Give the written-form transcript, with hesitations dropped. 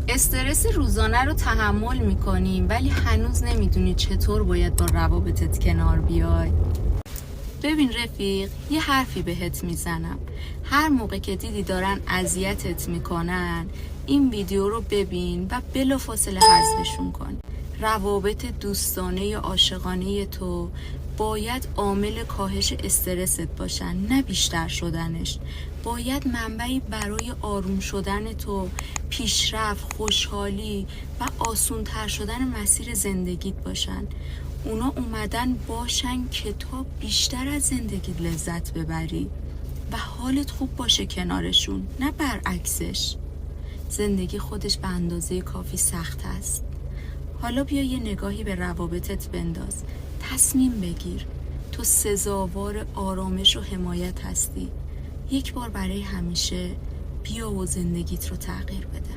استرس روزانه رو تحمل میکنیم ولی هنوز نمیدونی چطور باید با روابطت کنار بیای. ببین رفیق، یه حرفی بهت میزنم. هر موقع که دیدی دارن اذیتت میکنن، این ویدیو رو ببین و بلافاصله حذفشون کن. روابط دوستانه یا عاشقانه تو باید عامل کاهش استرست باشن، نه بیشتر شدنش. باید منبعی برای آروم شدن تو، پیشرفت، خوشحالی و آسون‌تر شدن مسیر زندگیت باشن. اونا اومدن باشن که تا بیشتر از زندگیت لذت ببری و حالت خوب باشه کنارشون، نه برعکسش. زندگی خودش به اندازه کافی سخت است. حالا بیا یه نگاهی به روابطت بنداز. تصمیم بگیر. تو سزاوار آرامش و حمایت هستی. یک بار برای همیشه بیا و زندگیت رو تغییر بده.